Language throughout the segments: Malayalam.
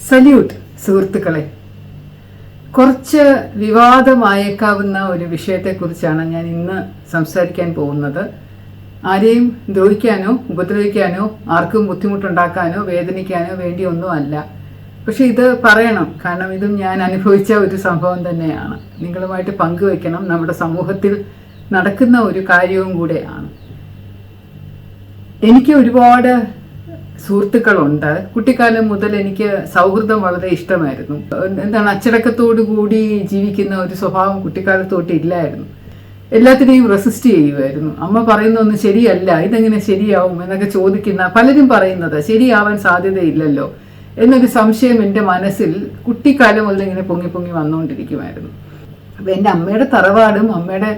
സല്യൂട്ട് സുഹൃത്തുക്കളെ, കുറച്ച് വിവാദമായേക്കാവുന്ന ഒരു വിഷയത്തെക്കുറിച്ചാണ് ഞാൻ ഇന്ന് സംസാരിക്കാൻ പോകുന്നത്. ആരെയും ദ്രോഹിക്കാനോ ഉപദ്രവിക്കാനോ ആർക്കും ബുദ്ധിമുട്ടുണ്ടാക്കാനോ വേദനിക്കാനോ വേണ്ടിയൊന്നും അല്ല. പക്ഷെ ഇത് പറയണം, കാരണം ഇതും ഞാൻ അനുഭവിച്ച ഒരു സംഭവം തന്നെയാണ്. നിങ്ങളുമായിട്ട് പങ്കുവെക്കണം. നമ്മുടെ സമൂഹത്തിൽ നടക്കുന്ന ഒരു കാര്യവും കൂടെയാണ്. എനിക്ക് ഒരുപാട് സുഹൃത്തുക്കളുണ്ട്. കുട്ടിക്കാലം മുതൽ എനിക്ക് സൗഹൃദം വളരെ ഇഷ്ടമായിരുന്നു. അച്ചടക്കത്തോടു കൂടി ജീവിക്കുന്ന ഒരു സ്വഭാവം കുട്ടിക്കാലത്തോട്ട് ഇല്ലായിരുന്നു. എല്ലാത്തിനെയും റെസിസ്റ്റ് ചെയ്യുമായിരുന്നു. അമ്മ പറയുന്നൊന്നും ശരിയല്ല, ഇതെങ്ങനെ ശരിയാവും എന്നൊക്കെ ചോദിക്കുന്ന പലരും പറയുന്നത് ശരിയാവാൻ സാധ്യതയില്ലല്ലോ എന്നൊരു സംശയം എൻ്റെ മനസ്സിൽ കുട്ടിക്കാലം മുതൽ ഇങ്ങനെ പൊങ്ങി പൊങ്ങി വന്നുകൊണ്ടിരിക്കുമായിരുന്നു. അപ്പം എൻ്റെ അമ്മയുടെ തറവാടും അമ്മയുടെ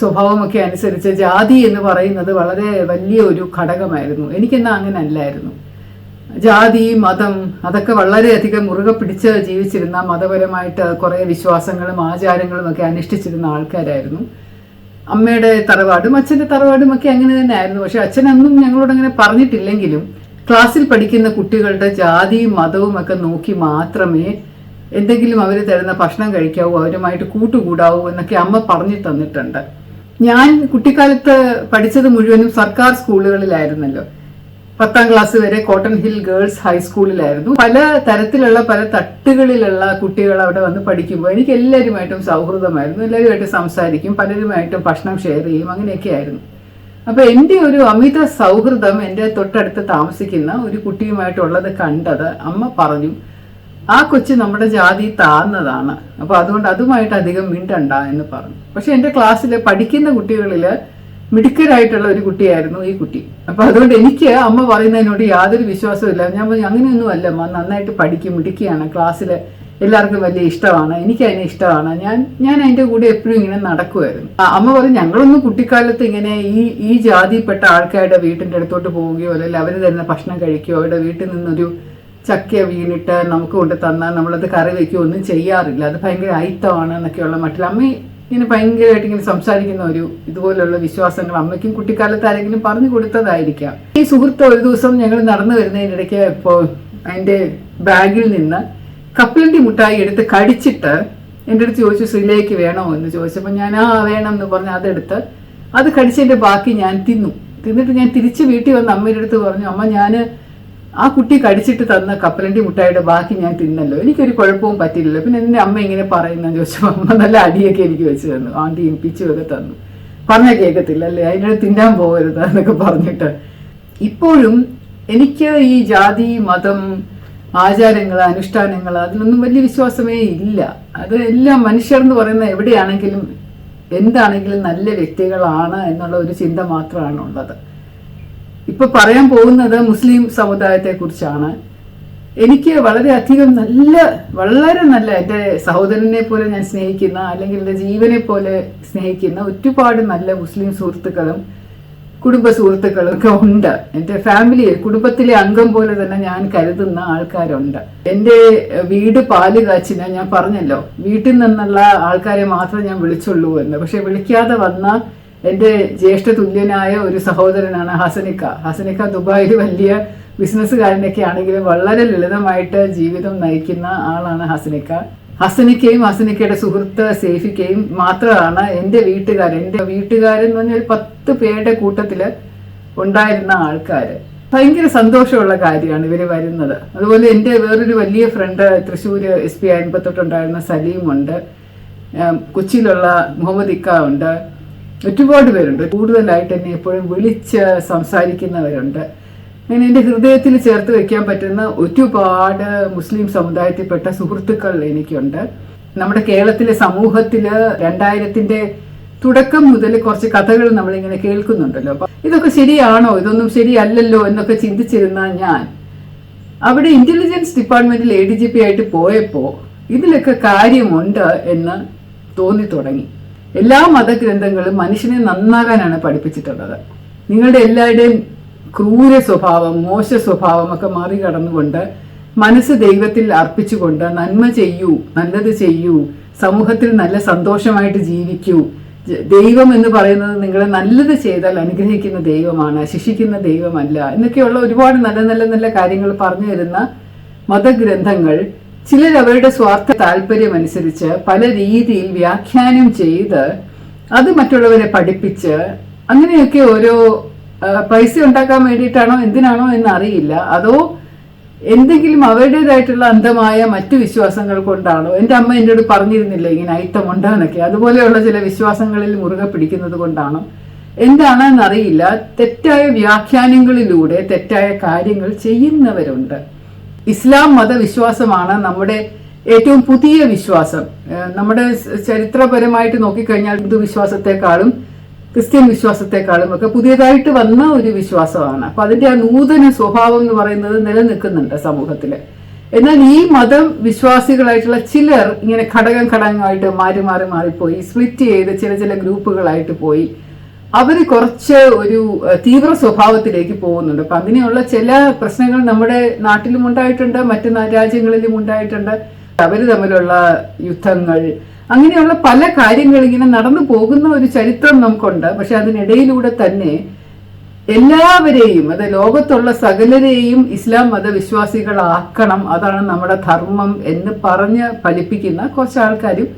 സ്വഭാവമൊക്കെ അനുസരിച്ച് ജാതി എന്ന് പറയുന്നത് വളരെ വലിയ ഒരു ഘടകമായിരുന്നു. എനിക്കെന്നാൽ അങ്ങനെ അല്ലായിരുന്നു. ജാതി, മതം അതൊക്കെ വളരെയധികം മുറുകെ പിടിച്ച് ജീവിച്ചിരുന്ന, മതപരമായിട്ട് കുറേ വിശ്വാസങ്ങളും ആചാരങ്ങളും ഒക്കെ അനുഷ്ഠിച്ചിരുന്ന ആൾക്കാരായിരുന്നു. അമ്മയുടെ തറവാടും അച്ഛൻ്റെ തറവാടും ഒക്കെ അങ്ങനെ തന്നെ ആയിരുന്നു. പക്ഷെ അച്ഛനൊന്നും ഞങ്ങളോട് അങ്ങനെ പറഞ്ഞിട്ടില്ലെങ്കിലും ക്ലാസ്സിൽ പഠിക്കുന്ന കുട്ടികളുടെ ജാതിയും മതവും ഒക്കെ നോക്കി മാത്രമേ എന്തെങ്കിലും അവർ തരുന്ന ഭക്ഷണം കഴിക്കാവൂ, അവരുമായിട്ട് കൂട്ടുകൂടാവൂ എന്നൊക്കെ അമ്മ പറഞ്ഞു തന്നിട്ടുണ്ട്. ഞാൻ കുട്ടിക്കാലത്ത് പഠിച്ചത് മുഴുവനും സർക്കാർ സ്കൂളുകളിലായിരുന്നല്ലോ. 10ാം ക്ലാസ് വരെ കോട്ടൺ ഹിൽ ഗേൾസ് ഹൈസ്കൂളിലായിരുന്നു. പല തരത്തിലുള്ള പല തട്ടുകളിലുള്ള കുട്ടികൾ അവിടെ വന്ന് പഠിക്കുമ്പോൾ എനിക്ക് എല്ലാവരുമായിട്ടും സൗഹൃദമായിരുന്നു. എല്ലാവരുമായിട്ട് സംസാരിക്കും, പലരുമായിട്ടും ഭക്ഷണം ഷെയർ ചെയ്യും, അങ്ങനെയൊക്കെ ആയിരുന്നു. അപ്പോൾ എൻ്റെ ഒരു അമിത സൗഹൃദം എൻ്റെ തൊട്ടടുത്ത് താമസിക്കുന്ന ഒരു കുട്ടിയുമായിട്ടുള്ളത് കണ്ടത് അമ്മ പറഞ്ഞു, ആ കൊച്ച് നമ്മുടെ ജാതി താഴ്ന്നതാണ്, അപ്പോൾ അതുകൊണ്ട് അതുമായിട്ട് അധികം മിണ്ടണ്ട എന്ന് പറഞ്ഞു. പക്ഷെ എൻ്റെ ക്ലാസ്സിൽ പഠിക്കുന്ന കുട്ടികളിൽ മിടുക്കരായിട്ടുള്ള ഒരു കുട്ടിയായിരുന്നു ഈ കുട്ടി. അപ്പോൾ അതുകൊണ്ട് എനിക്ക് അമ്മ പറയുന്നതിനോട് യാതൊരു വിശ്വാസമില്ല. ഞാൻ പറഞ്ഞു, അങ്ങനെയൊന്നും അല്ല അമ്മ, നന്നായിട്ട് പഠിക്കും, മിടുക്കിയാണ്, ക്ലാസ്സിൽ എല്ലാവർക്കും വലിയ ഇഷ്ടമാണ്, എനിക്ക് അതിനെ ഇഷ്ടമാണ്, ഞാൻ അതിൻ്റെ കൂടെ എപ്പോഴും ഇങ്ങനെ നടക്കുമായിരുന്നു. അമ്മ പറഞ്ഞു, ഞങ്ങളൊന്നും കുട്ടിക്കാലത്ത് ഇങ്ങനെ ഈ ജാതിപ്പെട്ട ആൾക്കാരുടെ വീട്ടിൻ്റെ അടുത്തോട്ട് പോവുകയോ അല്ലെങ്കിൽ അവർ തരുന്ന ഭക്ഷണം കഴിക്കുകയോ അവരുടെ വീട്ടിൽ നിന്നൊരു ചക്ക വീണിട്ട് നമുക്ക് കൊണ്ട് തന്നാൽ നമ്മളത് കറി വയ്ക്കുകയോ ഒന്നും ചെയ്യാറില്ല. അത് ഭയങ്കര അയിത്തമാണ് എന്നൊക്കെയുള്ള മട്ടിൽ അമ്മ ഇങ്ങനെ ഭയങ്കരമായിട്ട് ഇങ്ങനെ സംസാരിക്കുന്ന ഒരു ഇതുപോലുള്ള വിശ്വാസങ്ങൾ അമ്മയ്ക്കും കുട്ടിക്കാലത്ത് ആരെങ്കിലും പറഞ്ഞു കൊടുത്തതായിരിക്കാം. ഈ സുഹൃത്ത് ഒരു ദിവസം ഞങ്ങൾ നടന്നു വരുന്നതിനിടയ്ക്ക് ഇപ്പോൾ അതിൻ്റെ ബാഗിൽ നിന്ന് കപ്പലണ്ടി മുട്ടായി എടുത്ത് കടിച്ചിട്ട് എൻ്റെ അടുത്ത് ചോദിച്ചു, ശ്രീലേക്ക് വേണോ എന്ന് ചോദിച്ചപ്പോൾ ഞാൻ വേണം എന്ന് പറഞ്ഞ് അതെടുത്ത് അത് കടിച്ചതിൻ്റെ ബാക്കി ഞാൻ തിന്നിട്ട് ഞാൻ തിരിച്ച് വീട്ടിൽ വന്ന് അമ്മയുടെ അടുത്ത് പറഞ്ഞു, അമ്മ ഞാൻ ആ കുട്ടി കടിച്ചിട്ട് തന്ന കപ്പലണ്ടി മുട്ടായിയുടെ ബാക്കി ഞാൻ തിന്നല്ലോ, എനിക്കൊരു കുഴപ്പവും പറ്റില്ലല്ലോ, പിന്നെ എൻ്റെ അമ്മ ഇങ്ങനെ പറയുന്നതെന്ന് ചോദിച്ചപ്പോൾ അമ്മ നല്ല അടിയൊക്കെ എനിക്ക് വെച്ച് തന്നു, ആണ്ടിയും പിച്ചുമൊക്കെ തന്നു. പറഞ്ഞാൽ കേൾക്കത്തില്ല അല്ലേ, അതിൻ്റെ തിന്നാൻ പോകരുത് എന്നൊക്കെ പറഞ്ഞിട്ട്. ഇപ്പോഴും എനിക്ക് ഈ ജാതി, മതം, ആചാരങ്ങൾ, അനുഷ്ഠാനങ്ങൾ അതിലൊന്നും വലിയ വിശ്വാസമേ ഇല്ല. അത് എല്ലാം മനുഷ്യർ എന്ന് പറയുന്ന എവിടെയാണെങ്കിലും എന്താണെങ്കിലും നല്ല വ്യക്തികളാണ് എന്നുള്ള ഒരു ചിന്ത മാത്രമാണ് ഉള്ളത്. ഇപ്പൊ പറയാൻ പോകുന്നത് മുസ്ലിം സമുദായത്തെ കുറിച്ചാണ്. എനിക്ക് വളരെയധികം വളരെ നല്ല എൻ്റെ സഹോദരനെ പോലെ ഞാൻ സ്നേഹിക്കുന്ന, അല്ലെങ്കിൽ എൻ്റെ ജീവനെ പോലെ സ്നേഹിക്കുന്ന ഒരുപാട് നല്ല മുസ്ലിം സുഹൃത്തുക്കളും കുടുംബ സുഹൃത്തുക്കളും ഒക്കെ ഉണ്ട്. എൻ്റെ ഫാമിലിയിൽ കുടുംബത്തിലെ അംഗം പോലെ തന്നെ ഞാൻ കരുതുന്ന ആൾക്കാരുണ്ട്. എൻ്റെ വീട് പാല് കാച്ചിന് ഞാൻ പറഞ്ഞല്ലോ, വീട്ടിൽ നിന്നുള്ള ആൾക്കാരെ മാത്രമേ ഞാൻ വിളിച്ചുള്ളൂ എന്ന്. പക്ഷെ വിളിക്കാതെ വന്ന എൻ്റെ ജ്യേഷ്ഠ തുല്യനായ ഒരു സഹോദരനാണ് ഹസനിക്ക. ദുബായിൽ വലിയ ബിസിനസ്സുകാരനൊക്കെ ആണെങ്കിലും വളരെ ലളിതമായിട്ട് ജീവിതം നയിക്കുന്ന ആളാണ് ഹസനിക്കയും ഹസനിക്കയുടെ സുഹൃത്ത് സേഫിക്കയും മാത്രമാണ് എൻ്റെ വീട്ടുകാരെന്ന് പറഞ്ഞാൽ ഒരു 10 പേരുടെ കൂട്ടത്തിൽ ഉണ്ടായിരുന്ന ആൾക്കാർ. ഭയങ്കര സന്തോഷമുള്ള കാര്യമാണ് ഇവർ വരുന്നത്. അതുപോലെ എൻ്റെ വേറൊരു വലിയ ഫ്രണ്ട് തൃശ്ശൂർ SP 58 ഉണ്ടായിരുന്ന സലീമുണ്ട്, കൊച്ചിയിലുള്ള മുഹമ്മദ് ഇക്ക ഉണ്ട്, ഒരുപാട് പേരുണ്ട്. കൂടുതലായിട്ട് എന്നെ എപ്പോഴും വിളിച്ച് സംസാരിക്കുന്നവരുണ്ട്. അങ്ങനെ എൻ്റെ ഹൃദയത്തിൽ ചേർത്ത് വെക്കാൻ പറ്റുന്ന ഒരുപാട് മുസ്ലിം സമുദായത്തിൽപ്പെട്ട സുഹൃത്തുക്കൾ എനിക്കുണ്ട്. നമ്മുടെ കേരളത്തിലെ സമൂഹത്തിൽ 2000-ന്റെ തുടക്കം മുതൽ കുറച്ച് കഥകൾ നമ്മളിങ്ങനെ കേൾക്കുന്നുണ്ടല്ലോ. അപ്പം ഇതൊക്കെ ശരിയാണോ, ഇതൊന്നും ശരിയല്ലല്ലോ എന്നൊക്കെ ചിന്തിച്ചിരുന്ന ഞാൻ അവിടെ ഇന്റലിജൻസ് ഡിപ്പാർട്ട്മെന്റിൽ ADGP ആയിട്ട് പോയപ്പോൾ ഇതിലൊക്കെ കാര്യമുണ്ട് എന്ന് തോന്നി തുടങ്ങി. എല്ലാ മതഗ്രന്ഥങ്ങളും മനുഷ്യനെ നന്നാകാനാണ് പഠിപ്പിച്ചിട്ടുള്ളത്. നിങ്ങളുടെ എല്ലാവരുടെയും ക്രൂര സ്വഭാവം, മോശ സ്വഭാവം ഒക്കെ മറികടന്നുകൊണ്ട് മനസ്സ് ദൈവത്തിൽ അർപ്പിച്ചുകൊണ്ട് നന്മ ചെയ്യൂ, നല്ലത് ചെയ്യൂ, സമൂഹത്തിൽ നല്ല സന്തോഷമായിട്ട് ജീവിക്കൂ. ദൈവം എന്ന് പറയുന്നത് നിങ്ങളെ നല്ലത് ചെയ്താൽ അനുഗ്രഹിക്കുന്ന ദൈവമാണ്, ശിക്ഷിക്കുന്ന ദൈവമല്ല എന്നൊക്കെയുള്ള ഒരുപാട് നല്ല നല്ല നല്ല കാര്യങ്ങൾ പറഞ്ഞു തരുന്ന മതഗ്രന്ഥങ്ങൾ ചിലർ അവരുടെ സ്വാർത്ഥ താല്പര്യമനുസരിച്ച് പല രീതിയിൽ വ്യാഖ്യാനം ചെയ്ത് അത് മറ്റുള്ളവരെ പഠിപ്പിച്ച് അങ്ങനെയൊക്കെ ഓരോ പൈസ ഉണ്ടാക്കാൻ വേണ്ടിയിട്ടാണോ എന്തിനാണോ എന്ന് അറിയില്ല. അതോ എന്തെങ്കിലും അവരുടേതായിട്ടുള്ള അന്ധമായ മറ്റു വിശ്വാസങ്ങൾ കൊണ്ടാണോ? എൻ്റെ അമ്മ എന്നോട് പറഞ്ഞിരുന്നില്ല ഇങ്ങനെ അയിത്തമുണ്ടാന്നൊക്കെ, അതുപോലെയുള്ള ചില വിശ്വാസങ്ങളിൽ മുറുകെ പിടിക്കുന്നത് കൊണ്ടാണോ എന്താണെന്നറിയില്ല. തെറ്റായ വ്യാഖ്യാനങ്ങളിലൂടെ തെറ്റായ കാര്യങ്ങൾ ചെയ്യുന്നവരുണ്ട്. ഇസ്ലാം മതവിശ്വാസമാണ് നമ്മുടെ ഏറ്റവും പുതിയ വിശ്വാസം. നമ്മുടെ ചരിത്രപരമായിട്ട് നോക്കിക്കഴിഞ്ഞാൽ ഹിന്ദു വിശ്വാസത്തെക്കാളും ക്രിസ്ത്യൻ വിശ്വാസത്തെക്കാളും ഒക്കെ പുതിയതായിട്ട് വന്ന ഒരു വിശ്വാസമാണ്. അപ്പൊ അതിന്റെ ആ നൂതന സ്വഭാവം എന്ന് പറയുന്നത് നിലനിൽക്കുന്നുണ്ട് സമൂഹത്തില്. എന്നാൽ ഈ മതം വിശ്വാസികളായിട്ടുള്ള ചിലർ ഇങ്ങനെ ഘടകമായിട്ട് മാറിപ്പോയി സ്പ്ലിറ്റ് ചെയ്ത് ചില ഗ്രൂപ്പുകളായിട്ട് പോയി അവര് കുറച്ച് ഒരു തീവ്ര സ്വഭാവത്തിലേക്ക് പോകുന്നുണ്ട്. അപ്പൊ അങ്ങനെയുള്ള ചില പ്രശ്നങ്ങൾ നമ്മുടെ നാട്ടിലും ഉണ്ടായിട്ടുണ്ട്, മറ്റു രാജ്യങ്ങളിലും ഉണ്ടായിട്ടുണ്ട്. അവര് തമ്മിലുള്ള യുദ്ധങ്ങൾ, അങ്ങനെയുള്ള പല കാര്യങ്ങൾ ഇങ്ങനെ നടന്നു പോകുന്ന ഒരു ചരിത്രം നമുക്കുണ്ട്. പക്ഷെ അതിനിടയിലൂടെ തന്നെ എല്ലാവരെയും, അത് ലോകത്തുള്ള സകലരെയും ഇസ്ലാം മതവിശ്വാസികളാക്കണം, അതാണ് നമ്മുടെ ധർമ്മം എന്ന് പറഞ്ഞ് ഫലിപ്പിക്കുന്ന കുറച്ച് ആൾക്കാരും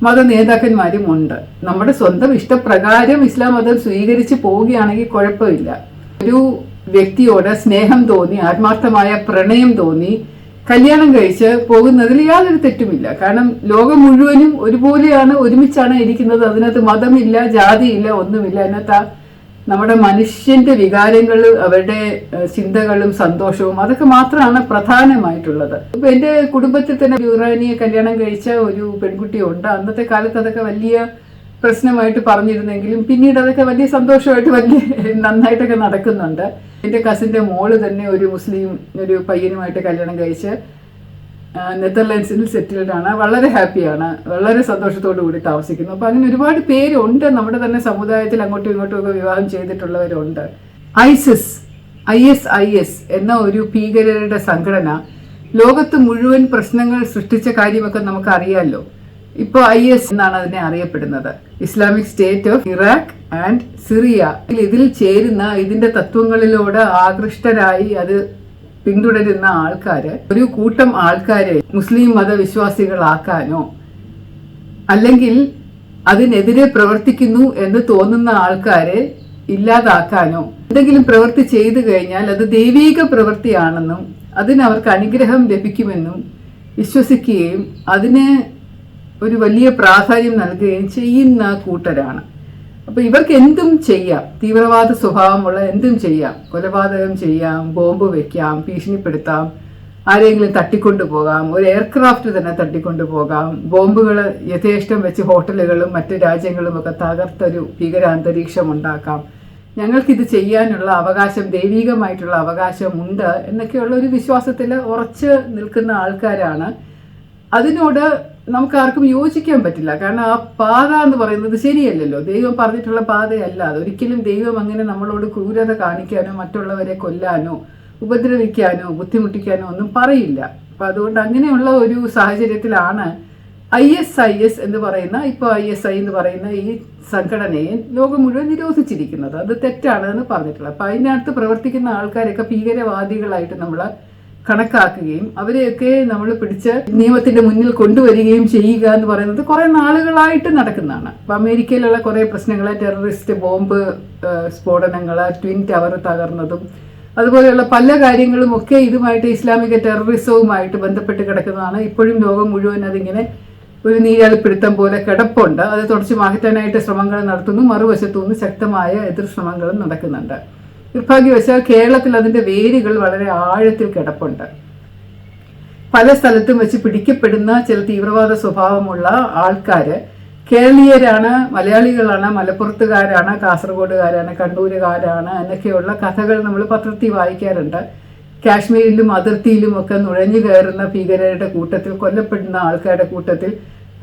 മത നേതാക്കന്മാരും ഉണ്ട്. നമ്മുടെ സ്വന്തം ഇഷ്ടപ്രകാരം ഇസ്ലാം മതം സ്വീകരിച്ച് പോവുകയാണെങ്കിൽ കുഴപ്പമില്ല. ഒരു വ്യക്തിയോട് സ്നേഹം തോന്നി, ആത്മാർത്ഥമായ പ്രണയം തോന്നി കല്യാണം കഴിച്ച് പോകുന്നതിൽ യാതൊരു തെറ്റുമില്ല. കാരണം ലോകം മുഴുവനും ഒരുപോലെയാണ്, ഒരുമിച്ചാണ് ഇരിക്കുന്നത്. അതിനകത്ത് മതമില്ല, ജാതിയില്ല, ഒന്നുമില്ല. അതിനകത്ത് നമ്മുടെ മനുഷ്യന്റെ വികാരങ്ങൾ, അവരുടെ ചിന്തകളും സന്തോഷവും അതൊക്കെ മാത്രമാണ് പ്രധാനമായിട്ടുള്ളത്. ഇപ്പൊ എന്റെ കുടുംബത്തിൽ തന്നെ ഒരു ഇറാനിയെ കല്യാണം കഴിച്ച ഒരു പെൺകുട്ടിയുണ്ട്. അന്നത്തെ കാലത്ത് അതൊക്കെ വലിയ പ്രശ്നമായിട്ട് പറഞ്ഞിരുന്നെങ്കിലും പിന്നീട് അതൊക്കെ വലിയ സന്തോഷമായിട്ട് വലിയ നന്നായിട്ടൊക്കെ നടക്കുന്നുണ്ട്. എന്റെ കസിന്റെ മോള് തന്നെ ഒരു മുസ്ലിം ഒരു പയ്യനുമായിട്ട് കല്യാണം കഴിച്ച് നെതർലാൻഡ്സിൽ സെറ്റിൽഡ് ആണ്. വളരെ ഹാപ്പിയാണ്, വളരെ സന്തോഷത്തോടു കൂടി താമസിക്കുന്നു. അപ്പൊ അങ്ങനെ ഒരുപാട് പേരുണ്ട് നമ്മുടെ തന്നെ സമുദായത്തിൽ, അങ്ങോട്ടും ഇങ്ങോട്ടും ഒക്കെ വിവാഹം ചെയ്തിട്ടുള്ളവരുണ്ട്. IS എന്ന ഒരു ഭീകരരുടെ സംഘടന ലോകത്ത് മുഴുവൻ പ്രശ്നങ്ങൾ സൃഷ്ടിച്ച കാര്യമൊക്കെ നമുക്ക് അറിയാമല്ലോ. ഇപ്പോൾ IS എന്നാണ് അതിനെ അറിയപ്പെടുന്നത്, Islamic state of Iraq and Syria. ഇതിൽ ചേരുന്ന, ഇതിന്റെ തത്വങ്ങളിലൂടെ ആകൃഷ്ടരായി അത് പിന്തുടരുന്ന ആൾക്കാര്, ഒരു കൂട്ടം ആൾക്കാരെ മുസ്ലിം മതവിശ്വാസികളാക്കാനോ അല്ലെങ്കിൽ അതിനെതിരെ പ്രവർത്തിക്കുന്നു എന്ന് തോന്നുന്ന ആൾക്കാരെ ഇല്ലാതാക്കാനോ എന്തെങ്കിലും പ്രവൃത്തി ചെയ്തു കഴിഞ്ഞാൽ അത് ദൈവീക പ്രവൃത്തിയാണെന്നും അതിന് അവർക്ക് അനുഗ്രഹം ലഭിക്കുമെന്നും വിശ്വസിക്കുകയും അതിന് ഒരു വലിയ പ്രാധാന്യം നൽകുകയും ചെയ്യുന്ന കൂട്ടരാണ്. അപ്പൊ ഇവർക്ക് എന്തും ചെയ്യാം, തീവ്രവാദ സ്വഭാവമുള്ള എന്തും ചെയ്യാം. കൊലപാതകം ചെയ്യാം, ബോംബ് വെക്കാം, ഭീഷണിപ്പെടുത്താം, ആരെങ്കിലും തട്ടിക്കൊണ്ടുപോകാം, ഒരു എയർക്രാഫ്റ്റ് തന്നെ തട്ടിക്കൊണ്ടുപോകാം, ബോംബുകൾ യഥേഷ്ടം വെച്ച് ഹോട്ടലുകളും മറ്റു രാജ്യങ്ങളും ഒക്കെ തകർത്തൊരു ഭീകരാന്തരീക്ഷം ഉണ്ടാക്കാം. ഞങ്ങൾക്കിത് ചെയ്യാനുള്ള അവകാശം, ദൈവികമായിട്ടുള്ള അവകാശമുണ്ട് എന്നൊക്കെയുള്ള ഒരു വിശ്വാസത്തിൽ ഉറച്ച് നിൽക്കുന്ന ആൾക്കാരാണ്. അതിനോട് നമുക്ക് ആർക്കും യോജിക്കാൻ പറ്റില്ല. കാരണം ആ പാത എന്ന് പറയുന്നത് ശരിയല്ലല്ലോ, ദൈവം പറഞ്ഞിട്ടുള്ള പാതയല്ല അത്. ഒരിക്കലും ദൈവം അങ്ങനെ നമ്മളോട് ക്രൂരത കാണിക്കാനോ മറ്റുള്ളവരെ കൊല്ലാനോ ഉപദ്രവിക്കാനോ ബുദ്ധിമുട്ടിക്കാനോ ഒന്നും പറയില്ല. അപ്പൊ അതുകൊണ്ട് അങ്ങനെയുള്ള ഒരു സാഹചര്യത്തിലാണ് IS എന്ന് പറയുന്ന, ഇപ്പോൾ ISI എന്ന് പറയുന്ന ഈ സംഘടനയെ ലോകം മുഴുവൻ നിരോധിച്ചിരിക്കുന്നത്. അത് തെറ്റാണ് എന്ന് പറഞ്ഞിട്ടുള്ളത്. അപ്പൊ അതിനകത്ത് പ്രവർത്തിക്കുന്ന ആൾക്കാരൊക്കെ ഭീകരവാദികളായിട്ട് നമ്മൾ കണക്കാക്കുകയും അവരെയൊക്കെ നമ്മൾ പിടിച്ച് നിയമത്തിന്റെ മുന്നിൽ കൊണ്ടുവരികയും ചെയ്യുക എന്ന് പറയുന്നത് കുറെ നാളുകളായിട്ട് നടക്കുന്നതാണ്. അപ്പൊ അമേരിക്കയിലുള്ള കുറെ പ്രശ്നങ്ങൾ, ടെററിസ്റ്റ് ബോംബ് സ്ഫോടനങ്ങൾ, ട്വിൻ ടവർ തകർന്നതും അതുപോലെയുള്ള പല കാര്യങ്ങളും ഒക്കെ ഇതുമായിട്ട് ഇസ്ലാമിക ടെററിസവുമായിട്ട് ബന്ധപ്പെട്ട് കിടക്കുന്നതാണ്. ഇപ്പോഴും ലോകം മുഴുവൻ അതിങ്ങനെ ഒരു നീരാളിപ്പിടുത്തം പോലെ കിടപ്പുണ്ട്. അത് തുടച്ചു മാറ്റാനായിട്ട് ശ്രമങ്ങൾ നടത്തുന്നു. മറുവശത്തുനിന്ന് ശക്തമായ എതിർ ശ്രമങ്ങളും നടക്കുന്നുണ്ട്. നിർഭാഗ്യവശാൽ കേരളത്തിൽ അതിന്റെ വേരുകൾ വളരെ ആഴത്തിൽ കിടപ്പുണ്ട്. പല സ്ഥലത്തും വെച്ച് പിടിക്കപ്പെടുന്ന ചില തീവ്രവാദ സ്വഭാവമുള്ള ആൾക്കാര് കേരളീയരാണ്, മലയാളികളാണ്, മലപ്പുറത്തുകാരാണ്, കാസർഗോഡുകാരാണ്, കണ്ണൂരുകാരാണ് എന്നൊക്കെയുള്ള കഥകൾ നമ്മൾ പത്രത്തിൽ വായിക്കാറുണ്ട്. കാശ്മീരിലും അതിർത്തിയിലും ഒക്കെ നുഴഞ്ഞു കയറുന്ന ഭീകരരുടെ കൂട്ടത്തിൽ, കൊല്ലപ്പെടുന്ന ആൾക്കാരുടെ കൂട്ടത്തിൽ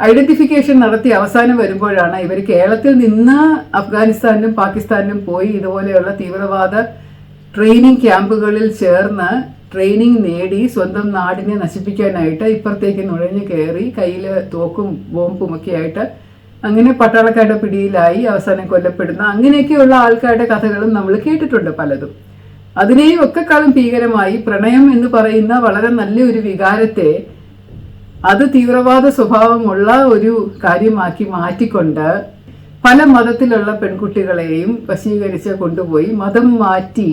ഐഡന്റിഫിക്കേഷൻ നടത്തി അവസാനം വരുമ്പോഴാണ് ഇവർ കേരളത്തിൽ നിന്ന് അഫ്ഗാനിസ്ഥാനിലും പാകിസ്ഥാനിലും പോയി ഇതുപോലെയുള്ള തീവ്രവാദ ട്രെയിനിങ് ക്യാമ്പുകളിൽ ചേർന്ന് ട്രെയിനിങ് നേടി സ്വന്തം നാടിനെ നശിപ്പിക്കാനായിട്ട് ഇപ്പുറത്തേക്ക് നുഴഞ്ഞു കയറി കയ്യിൽ തോക്കും ബോംബും ഒക്കെ ആയിട്ട് അങ്ങനെ പട്ടാളക്കാരുടെ പിടിയിലായി അവസാനം കൊല്ലപ്പെടുന്ന അങ്ങനെയൊക്കെയുള്ള ആൾക്കാരുടെ കഥകളും നമ്മൾ കേട്ടിട്ടുണ്ട് പലതും. അതിനെയും ഒക്കെക്കാളും ഭീകരമായി പ്രണയം എന്ന് പറയുന്ന വളരെ നല്ലൊരു വികാരത്തെ അത് തീവ്രവാദ സ്വഭാവമുള്ള ഒരു കാര്യമാക്കി മാറ്റിക്കൊണ്ട് പല മതത്തിലുള്ള പെൺകുട്ടികളെയും വശീകരിച്ച് കൊണ്ടുപോയി മതം മാറ്റി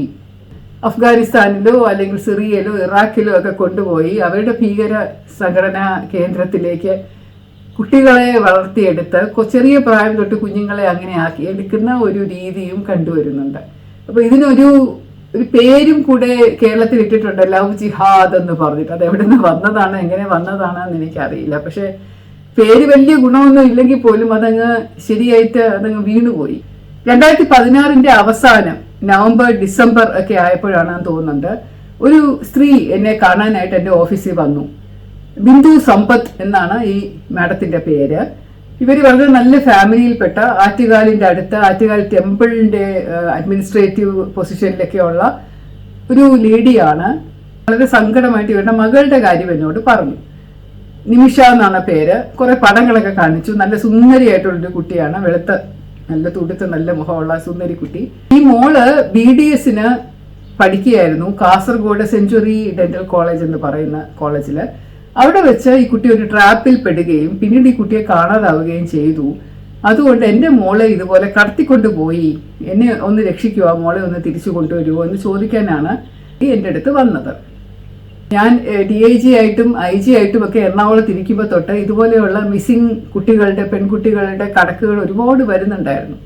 അഫ്ഗാനിസ്ഥാനിലോ അല്ലെങ്കിൽ സിറിയയിലോ ഇറാഖിലോ ഒക്കെ കൊണ്ടുപോയി അവരുടെ ഭീകര സംഘടനാ കേന്ദ്രത്തിലേക്ക് കുട്ടികളെ വളർത്തിയെടുത്ത് ചെറിയ പ്രായം തൊട്ട് കുഞ്ഞുങ്ങളെ അങ്ങനെ ആക്കി എടുക്കുന്ന ഒരു രീതിയും കണ്ടുവരുന്നുണ്ട്. അപ്പോൾ ഇതിനൊരു പേരും കൂടെ കേരളത്തിൽ ഇട്ടിട്ടുണ്ട്, ലവ് ജിഹാദ് എന്ന് പറഞ്ഞിട്ട്. അത് എവിടെ നിന്ന് വന്നതാണ്, എങ്ങനെ വന്നതാണെന്ന് എനിക്കറിയില്ല. പക്ഷെ പേര് വലിയ ഗുണമൊന്നും ഇല്ലെങ്കിൽ പോലും അതങ്ങ് ശരിയായിട്ട് അതങ്ങ് വീണുപോയി. 2016 അവസാനം നവംബർ ഡിസംബർ ഒക്കെ ആയപ്പോഴാണെന്ന് തോന്നുന്നുണ്ട്, ഒരു സ്ത്രീ എന്നെ കാണാനായിട്ട് എൻ്റെ ഓഫീസിൽ വന്നു. ബിന്ദു സമ്പത്ത് എന്നാണ് ഈ മാഡത്തിന്റെ പേര്. ഇവർ വളരെ നല്ല ഫാമിലിയിൽപ്പെട്ട ആറ്റുകാലിന്റെ അടുത്ത് ആറ്റുകാൽ ടെമ്പിളിന്റെ അഡ്മിനിസ്ട്രേറ്റീവ് പൊസിഷനിലൊക്കെ ഉള്ള ഒരു ലേഡിയാണ്. വളരെ സങ്കടമായിട്ട് ഇവരുടെ മകളുടെ കാര്യം എന്നോട് പറഞ്ഞു. നിമിഷ എന്നാണ് പേര്. കുറെ പടങ്ങളൊക്കെ കാണിച്ചു. നല്ല സുന്ദരിയായിട്ടുള്ളൊരു കുട്ടിയാണ്, വെളുത്ത നല്ല തുടുത്ത നല്ല മുഖമുള്ള സുന്ദരി കുട്ടി. ഈ മോള് BDS പഠിക്കുകയായിരുന്നു കാസർഗോഡ് സെഞ്ചുറി ഡെന്റൽ കോളേജ് എന്ന് പറയുന്ന കോളേജില്. അവിടെ വെച്ച് ഈ കുട്ടി ഒരു ട്രാപ്പിൽ പെടുകയും പിന്നീട് ഈ കുട്ടിയെ കാണാതാവുകയും ചെയ്തു. അതുകൊണ്ട് എൻ്റെ മോളെ ഇതുപോലെ കടത്തിക്കൊണ്ടുപോയി, എന്നെ ഒന്ന് രക്ഷിക്കുവാ, മോളെ ഒന്ന് തിരിച്ചു കൊണ്ടുവരുമോ എന്ന് ചോദിക്കാനാണ് എൻ്റെ അടുത്ത് വന്നത്. ഞാൻ DIG ആയിട്ടും IG ആയിട്ടും ഒക്കെ എറണാകുളത്ത് ഇരിക്കുമ്പോൾ തൊട്ട് ഇതുപോലെയുള്ള മിസ്സിംഗ് കുട്ടികളുടെ പെൺകുട്ടികളുടെ കണക്കുകൾ ഒരുപാട് വരുന്നുണ്ടായിരുന്നു.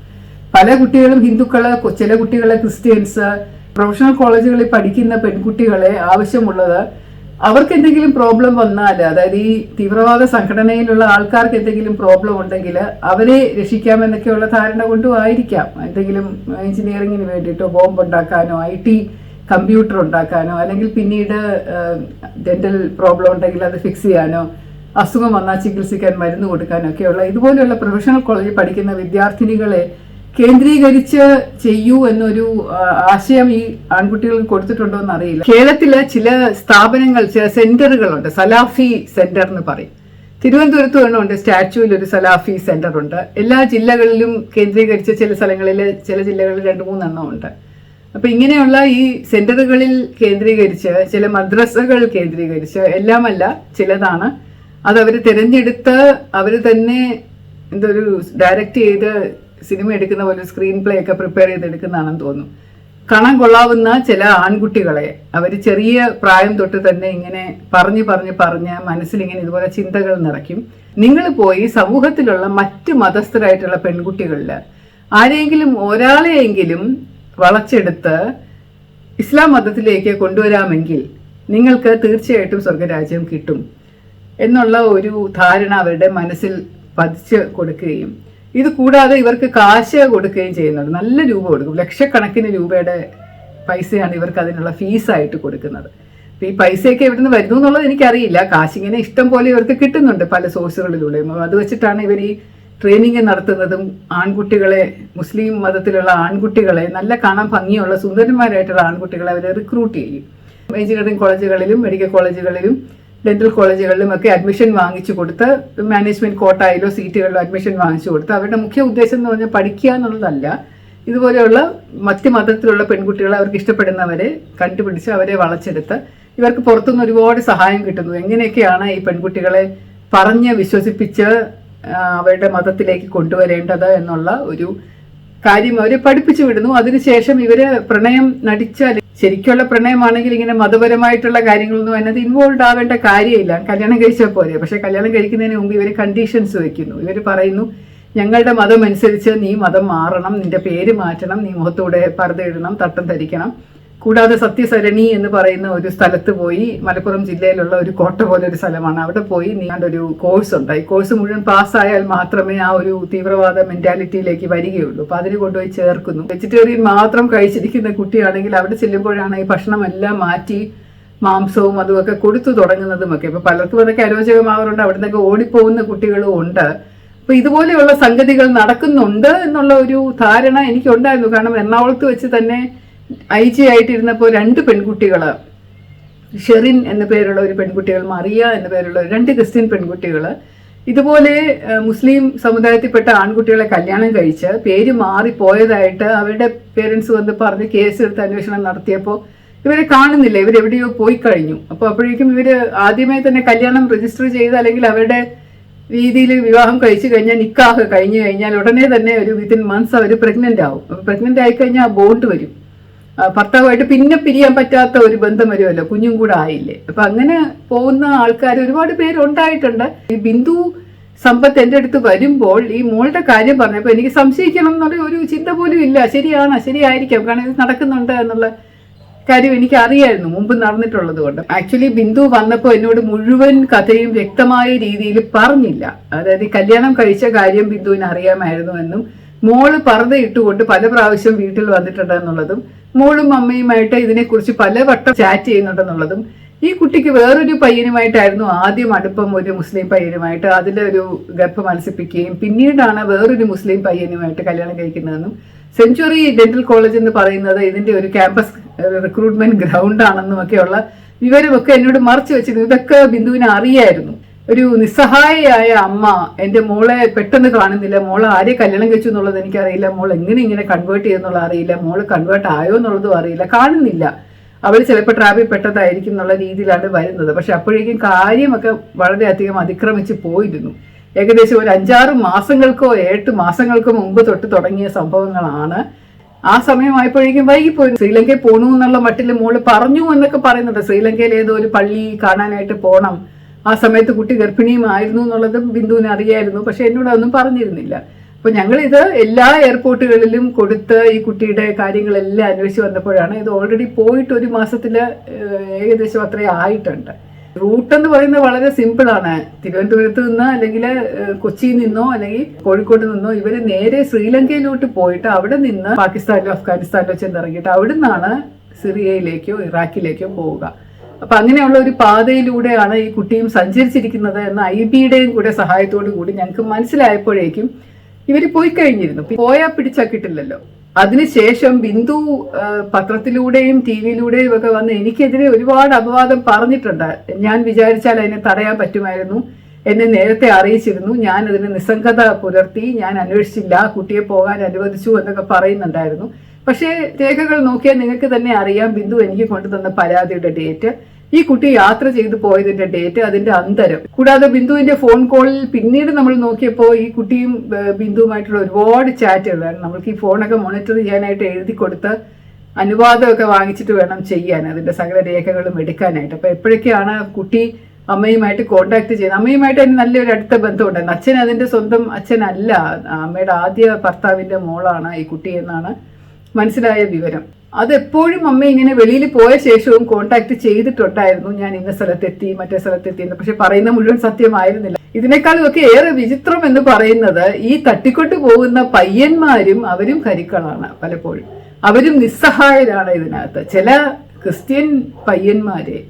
പല കുട്ടികളും ഹിന്ദുക്കള്, ചില കുട്ടികളെ ക്രിസ്ത്യൻസ്, പ്രൊഫഷണൽ കോളേജുകളിൽ പഠിക്കുന്ന പെൺകുട്ടികളെ ആവശ്യമുള്ളത് അവർക്ക് എന്തെങ്കിലും പ്രോബ്ലം വന്നാൽ, അതായത് ഈ തീവ്രവാദ സംഘടനയിലുള്ള ആൾക്കാർക്ക് എന്തെങ്കിലും പ്രോബ്ലം ഉണ്ടെങ്കിൽ അവരെ രക്ഷിക്കാമെന്നൊക്കെയുള്ള ധാരണ കൊണ്ടും ആയിരിക്കാം. എന്തെങ്കിലും എഞ്ചിനീയറിങ്ങിന് വേണ്ടിയിട്ടോ ബോംബ് ഉണ്ടാക്കാനോ IT കമ്പ്യൂട്ടർ ഉണ്ടാക്കാനോ അല്ലെങ്കിൽ പിന്നീട് ഡെന്റൽ പ്രോബ്ലം ഉണ്ടെങ്കിൽ അത് ഫിക്സ് ചെയ്യാനോ അസുഖം വന്നാൽ ചികിത്സിക്കാൻ മരുന്ന് കൊടുക്കാനോ ഒക്കെയുള്ള ഇതുപോലെയുള്ള പ്രൊഫഷണൽ കോളേജിൽ പഠിക്കുന്ന വിദ്യാർത്ഥിനികളെ കേന്ദ്രീകരിച്ച് ചെയ്യൂ എന്നൊരു ആശയം ഈ ആൺകുട്ടികൾക്ക് കൊടുത്തിട്ടുണ്ടോ എന്ന് അറിയില്ല. കേരളത്തിലെ ചില സ്ഥാപനങ്ങൾ, ചില സെന്ററുകളുണ്ട്, സലാഫി സെന്റർ എന്ന് പറയും. തിരുവനന്തപുരത്ത് വേണമുണ്ട്, സ്റ്റാച്യൂവിൽ ഒരു സലാഫി സെന്റർ ഉണ്ട്. എല്ലാ ജില്ലകളിലും കേന്ദ്രീകരിച്ച് ചില സ്ഥലങ്ങളിൽ, ചില ജില്ലകളിൽ 2-3 എണ്ണം ഉണ്ട്. അപ്പൊ ഇങ്ങനെയുള്ള ഈ സെന്ററുകളിൽ കേന്ദ്രീകരിച്ച്, ചില മദ്രസകൾ കേന്ദ്രീകരിച്ച്, എല്ലാമല്ല ചിലതാണ്, അത് അവർ തിരഞ്ഞെടുത്ത് അവർ തന്നെ എന്തൊരു ഡയറക്റ്റ് ചെയ്ത് സിനിമ എടുക്കുന്ന പോലെ സ്ക്രീൻ പ്ലേ ഒക്കെ പ്രിപ്പയർ ചെയ്തെടുക്കുന്നതാണെന്ന് തോന്നുന്നു. കാണാൻ കൊള്ളാവുന്ന ചില ആൺകുട്ടികളെ അവർ ചെറിയ പ്രായം തൊട്ട് തന്നെ ഇങ്ങനെ പറഞ്ഞ് മനസ്സിലിങ്ങനെ ഇതുപോലെ ചിന്തകൾ നിറയ്ക്കും. നിങ്ങൾ പോയി സമൂഹത്തിലുള്ള മറ്റ് മതസ്ഥരായിട്ടുള്ള പെൺകുട്ടികളിൽ ആരെങ്കിലും ഒരാളെയെങ്കിലും വളച്ചെടുത്ത് ഇസ്ലാം മതത്തിലേക്ക് കൊണ്ടുവരാമെങ്കിൽ നിങ്ങൾക്ക് തീർച്ചയായിട്ടും സ്വർഗരാജ്യം കിട്ടും എന്നുള്ള ഒരു ധാരണ അവരുടെ മനസ്സിൽ പതിച്ച് കൊടുക്കുകയും, ഇത് കൂടാതെ ഇവർക്ക് കാശ് കൊടുക്കുകയും ചെയ്യുന്നുണ്ട്. നല്ല രൂപ കൊടുക്കും, ലക്ഷക്കണക്കിന് രൂപയുടെ പൈസയാണ് ഇവർക്ക് അതിനുള്ള ഫീസായിട്ട് കൊടുക്കുന്നത്. അപ്പം ഈ പൈസയൊക്കെ എവിടെ നിന്ന് വരുന്നു എന്നുള്ളത് എനിക്കറിയില്ല. കാശിങ്ങനെ ഇഷ്ടം പോലെ ഇവർക്ക് കിട്ടുന്നുണ്ട് പല സോഴ്സുകളിലൂടെയും. അത് വെച്ചിട്ടാണ് ഇവർ ഈ ട്രെയിനിങ് നടത്തുന്നതും. ആൺകുട്ടികളെ, മുസ്ലിം മതത്തിലുള്ള ആൺകുട്ടികളെ, നല്ല കാണാൻ ഭംഗിയുള്ള സുന്ദരന്മാരായിട്ടുള്ള ആൺകുട്ടികളെ അവർ റിക്രൂട്ട് ചെയ്യും. എഞ്ചിനീയറിംഗ് കോളേജുകളിലും മെഡിക്കൽ കോളേജുകളിലും ഡെന്റൽ കോളേജുകളിലും ഒക്കെ അഡ്മിഷൻ വാങ്ങിച്ചു കൊടുത്ത്, മാനേജ്മെന്റ് കോട്ടയിലോ സീറ്റുകളിലോ അഡ്മിഷൻ വാങ്ങിച്ചു കൊടുത്ത്, അവരുടെ മുഖ്യ ഉദ്ദേശം എന്ന് പറഞ്ഞാൽ പഠിക്കുക എന്നുള്ളതല്ല, ഇതുപോലെയുള്ള മറ്റ് മതത്തിലുള്ള പെൺകുട്ടികളെ അവർക്ക് ഇഷ്ടപ്പെടുന്നവരെ കണ്ടുപിടിച്ച് അവരെ വളച്ചെടുത്ത് ഇവർക്ക് പുറത്തുനിന്ന് ഒരുപാട് സഹായം കിട്ടുന്നു. എങ്ങനെയൊക്കെയാണ് ഈ പെൺകുട്ടികളെ പറഞ്ഞ് വിശ്വസിപ്പിച്ച് അവരുടെ മതത്തിലേക്ക് കൊണ്ടുവരേണ്ടത് എന്നുള്ള ഒരു കാര്യം അവരെ പഠിപ്പിച്ചു വിടുന്നു. അതിനുശേഷം ഇവര് പ്രണയം നടിച്ചാൽ, ശരിക്കുള്ള പ്രണയമാണെങ്കിൽ ഇങ്ങനെ മതപരമായിട്ടുള്ള കാര്യങ്ങളൊന്നും അതിനകത്ത് ഇൻവോൾവ് ആവേണ്ട കാര്യമില്ല, കല്യാണം കഴിച്ചാൽ പോരെ. പക്ഷെ കല്യാണം കഴിക്കുന്നതിന് മുമ്പ് ഇവർ കണ്ടീഷൻസ് വെക്കുന്നു. ഇവർ പറയുന്നു, ഞങ്ങളുടെ മതം അനുസരിച്ച് നീ മതം മാറണം, നിന്റെ പേര് മാറ്റണം, നീ മുഖത്തൂടെ പർദ്ദ ഇടണം, തട്ടം ധരിക്കണം. കൂടാതെ സത്യസരണി എന്ന് പറയുന്ന ഒരു സ്ഥലത്ത് പോയി, മലപ്പുറം ജില്ലയിലുള്ള ഒരു കോട്ട പോലെ ഒരു സ്ഥലമാണ്, അവിടെ പോയി നീണ്ട ഒരു കോഴ്സ് ഉണ്ട്. ഈ കോഴ്സ് മുഴുവൻ പാസ്സായാൽ മാത്രമേ ആ ഒരു തീവ്രവാദ മെന്റാലിറ്റിയിലേക്ക് വരികയുള്ളൂ. അപ്പൊ അതിന് കൊണ്ടുപോയി ചേർക്കുന്നു. വെജിറ്റേറിയൻ മാത്രം കഴിച്ചിരിക്കുന്ന കുട്ടിയാണെങ്കിൽ അവിടെ ചെല്ലുമ്പോഴാണ് ഈ ഭക്ഷണമെല്ലാം മാറ്റി മാംസവും അതുമൊക്കെ കൊടുത്തു തുടങ്ങുന്നതുമൊക്കെ. ഇപ്പൊ പലർക്കും അതൊക്കെ അരോചകമാവാറുണ്ട്, അവിടെ നിന്നൊക്കെ ഓടിപ്പോകുന്ന കുട്ടികളും ഉണ്ട്. അപ്പൊ ഇതുപോലെയുള്ള സംഗതികൾ നടക്കുന്നുണ്ട് എന്നുള്ള ഒരു ധാരണ എനിക്കുണ്ടായിരുന്നു. കാരണം എറണാകുളത്ത് വെച്ച് തന്നെ IG ആയിട്ടിരുന്നപ്പോൾ 2 പെൺകുട്ടികൾ, ഷെറിൻ എന്ന പേരുള്ള ഒരു പെൺകുട്ടികൾ, മറിയ എന്ന പേരുള്ള 2 ക്രിസ്ത്യൻ പെൺകുട്ടികൾ ഇതുപോലെ മുസ്ലിം സമുദായത്തിൽപ്പെട്ട ആൺകുട്ടികളെ കല്യാണം കഴിച്ച് പേര് മാറിപ്പോയതായിട്ട് അവരുടെ പേരൻസ് വന്ന് പറഞ്ഞ് കേസെടുത്ത് അന്വേഷണം നടത്തിയപ്പോൾ ഇവരെ കാണുന്നില്ല, ഇവരെവിടെയോ പോയി കഴിഞ്ഞു. അപ്പോൾ അപ്പോഴേക്കും ഇവര് ആദ്യമേ തന്നെ കല്യാണം രജിസ്റ്റർ ചെയ്ത് അല്ലെങ്കിൽ അവരുടെ രീതിയിൽ വിവാഹം കഴിച്ചു കഴിഞ്ഞാൽ നിക്കാഹ് കഴിഞ്ഞു കഴിഞ്ഞാൽ ഉടനെ തന്നെ ഒരു വിത്തിൻ മന്ത്സ് അവർ പ്രഗ്നന്റ് ആവും. പ്രഗ്നന്റ് ആയിക്കഴിഞ്ഞാൽ ബോണ്ട് വരും, ഭർത്താവായിട്ട് പിന്നെ പിരിയാൻ പറ്റാത്ത ഒരു ബന്ധം വരുമല്ലോ, കുഞ്ഞും കൂടെ ആയില്ലേ. അപ്പൊ അങ്ങനെ പോകുന്ന ആൾക്കാർ ഒരുപാട് പേരുണ്ടായിട്ടുണ്ട്. ഈ ബിന്ദു സമ്പത്ത് എൻ്റെ അടുത്ത് വരുമ്പോൾ ഈ മോളുടെ കാര്യം പറഞ്ഞപ്പോൾ എനിക്ക് സംശയിക്കണം എന്നുള്ള ഒരു ചിന്ത പോലും ഇല്ല. ശരിയായിരിക്കാം, കാരണം ഇത് നടക്കുന്നുണ്ട് എന്നുള്ള കാര്യം എനിക്ക് അറിയായിരുന്നു മുമ്പ് നടന്നിട്ടുള്ളത് കൊണ്ട്. ആക്ച്വലി ബിന്ദു വന്നപ്പോൾ എന്നോട് മുഴുവൻ കഥയും വ്യക്തമായ രീതിയിൽ പറഞ്ഞില്ല. അതായത് കല്യാണം കഴിച്ച കാര്യം ബിന്ദുവിന് അറിയാമായിരുന്നു എന്നും മോള് പർദ്ദ ഇട്ടുകൊണ്ട് പല പ്രാവശ്യം വീട്ടിൽ വന്നിട്ടുണ്ട് എന്നുള്ളതും മോളും അമ്മയുമായിട്ട് ഇതിനെക്കുറിച്ച് പലവട്ടം ചാറ്റ് ചെയ്യുന്നുണ്ടെന്നുള്ളതും ഈ കുട്ടിക്ക് വേറൊരു പയ്യനുമായിട്ടായിരുന്നു ആദ്യം അടുപ്പം, ഒരു മുസ്ലിം പയ്യനുമായിട്ട്. അതിൻ്റെ ഒരു ഗർഭം മത്സിപ്പിക്കുകയും പിന്നീടാണ് വേറൊരു മുസ്ലിം പയ്യനുമായിട്ട് കല്യാണം കഴിക്കുന്നതെന്നും സെഞ്ചുറി ഡെന്റൽ കോളേജ് എന്ന് പറയുന്നത് ഇതിന്റെ ഒരു ക്യാമ്പസ് റിക്രൂട്ട്മെന്റ് ഗ്രൗണ്ട് ആണെന്നും ഒക്കെയുള്ള വിവരമൊക്കെ എന്നോട് മറച്ചു വെച്ചിരുന്നു. ഇതൊക്കെ ബിന്ദുവിനെ അറിയായിരുന്നു. ഒരു നിസ്സഹായയായ അമ്മ എൻ്റെ മോളെ പെട്ടെന്ന് കാണുന്നില്ല, മോളെ ആരെ കല്യാണം കഴിച്ചു എന്നുള്ളത് എനിക്കറിയില്ല, മോൾ എങ്ങനെ ഇങ്ങനെ കൺവേർട്ട് ചെയ്യുന്നുള്ള അറിയില്ല, മോള് കൺവേർട്ട് ആയോ എന്നുള്ളതും അറിയില്ല, കാണുന്നില്ല, അവൾ ചിലപ്പോൾ ട്രാപ്പിൽ പെട്ടതായിരിക്കും എന്നുള്ള രീതിയിലാണ് വരുന്നത്. പക്ഷെ അപ്പോഴേക്കും കാര്യമൊക്കെ വളരെയധികം അതിക്രമിച്ച് പോയിരുന്നു. ഏകദേശം ഒരു 5-6 മാസങ്ങൾക്കോ 8 മാസങ്ങൾക്കോ മുമ്പ് തൊട്ട് തുടങ്ങിയ സംഭവങ്ങളാണ്. ആ സമയമായപ്പോഴേക്കും വൈകിപ്പോയി. ശ്രീലങ്കയിൽ പോകണു എന്നുള്ള മട്ടിൽ മോള് പറഞ്ഞു എന്നൊക്കെ പറയുന്നുണ്ട്. ശ്രീലങ്കയിൽ ഏതോ ഒരു പള്ളി കാണാനായിട്ട് പോകണം, ആ സമയത്ത് കുട്ടി ഗർഭിണിയുമായിരുന്നു എന്നുള്ളത് ബിന്ദുവിന് അറിയായിരുന്നു. പക്ഷെ എന്നോട് അതൊന്നും പറഞ്ഞിരുന്നില്ല. അപ്പൊ ഞങ്ങളിത് എല്ലാ എയർപോർട്ടുകളിലും കൊടുത്ത് ഈ കുട്ടിയുടെ കാര്യങ്ങളെല്ലാം അന്വേഷിച്ച് വന്നപ്പോഴാണ് ഇത് ഓൾറെഡി പോയിട്ട് 1 മാസത്തിൽ ഏകദേശം അത്രയും ആയിട്ടുണ്ട്. റൂട്ട് എന്ന് പറയുന്നത് വളരെ സിമ്പിളാണ്. തിരുവനന്തപുരത്ത് നിന്നോ അല്ലെങ്കിൽ കൊച്ചിയിൽ നിന്നോ അല്ലെങ്കിൽ കോഴിക്കോട് നിന്നോ ഇവർ നേരെ ശ്രീലങ്കയിലോട്ട് പോയിട്ട് അവിടെ നിന്ന് പാകിസ്ഥാനിലോ അഫ്ഗാനിസ്ഥാനിലോ ചെന്നിറങ്ങിയിട്ട് അവിടെ നിന്നാണ് സിറിയയിലേക്കോ ഇറാഖിലേക്കോ പോവുക. അപ്പൊ അങ്ങനെയുള്ള ഒരു പാതയിലൂടെയാണ് ഈ കുട്ടിയും സഞ്ചരിച്ചിരിക്കുന്നത് എന്ന IBയുടെയും കൂടെ സഹായത്തോടു കൂടി ഞങ്ങൾക്ക് മനസ്സിലായപ്പോഴേക്കും ഇവർ പോയി കഴിഞ്ഞിരുന്നു. പോയാൽ പിടിച്ചാക്കിയിട്ടില്ലല്ലോ. അതിനുശേഷം ബിന്ദു പത്രത്തിലൂടെയും TV-യിലൂടെയും ഒക്കെ വന്ന് എനിക്കെതിരെ ഒരുപാട് അപവാദം പറഞ്ഞിട്ടുണ്ട്. ഞാൻ വിചാരിച്ചാൽ അതിനെ തടയാൻ പറ്റുമായിരുന്നു, എന്നെ നേരത്തെ അറിയിച്ചിരുന്നു, ഞാൻ അതിന് നിസ്സംഗത പുലർത്തി, ഞാൻ അന്വേഷിച്ചില്ല, കുട്ടിയെ പോകാൻ അനുവദിച്ചു എന്നൊക്കെ പറയുന്നുണ്ടായിരുന്നു. പക്ഷേ രേഖകൾ നോക്കിയാൽ നിങ്ങൾക്ക് തന്നെ അറിയാം ബിന്ദു എനിക്ക് കൊണ്ടുതന്ന പരാതിയുടെ ഡേറ്റ്, ഈ കുട്ടി യാത്ര ചെയ്തു പോയതിന്റെ ഡേറ്റ്, അതിന്റെ അന്തരം, കൂടാതെ ബിന്ദുവിന്റെ ഫോൺ കോളിൽ പിന്നീട് നമ്മൾ നോക്കിയപ്പോൾ ഈ കുട്ടിയും ബിന്ദുവുമായിട്ടുള്ള ഒരുപാട് ചാറ്റുകളായിരുന്നു. നമ്മൾക്ക് ഈ ഫോണൊക്കെ മോണിറ്റർ ചെയ്യാനായിട്ട് എഴുതി കൊടുത്ത് അനുവാദമൊക്കെ വാങ്ങിച്ചിട്ട് വേണം ചെയ്യാൻ, അതിന്റെ സകല രേഖകളും എടുക്കാനായിട്ട്. അപ്പൊ എപ്പോഴൊക്കെയാണ് കുട്ടി അമ്മയുമായിട്ട് കോണ്ടാക്ട് ചെയ്യുന്നത്, അമ്മയുമായിട്ട് അതിന് നല്ലൊരു അടുത്ത ബന്ധമുണ്ടായിരുന്നു. അച്ഛൻ അതിന്റെ സ്വന്തം അച്ഛനല്ല, അമ്മയുടെ ആദ്യ ഭർത്താവിന്റെ മോളാണ് ഈ കുട്ടി എന്നാണ് മനസ്സിലായ വിവരം. അതെപ്പോഴും അമ്മ ഇങ്ങനെ വെളിയിൽ പോയ ശേഷവും കോണ്ടാക്ട് ചെയ്തിട്ടുണ്ടായിരുന്നു, ഞാൻ ഇന്ന സ്ഥലത്തെത്തി മറ്റേ സ്ഥലത്തെത്തി എന്ന്. പക്ഷെ പറയുന്ന മുഴുവൻ സത്യമായിരുന്നില്ല. ഇതിനേക്കാളും ഒക്കെ ഏറെ വിചിത്രം എന്ന് പറയുന്നത് ഈ തട്ടിക്കൊണ്ടു പോകുന്ന പയ്യന്മാരും അവരും കരുക്കളാണ്. പലപ്പോഴും അവരും നിസ്സഹായരാണ് ഇതിനകത്ത്. ചില ക്രിസ്ത്യൻ പയ്യന്മാരെ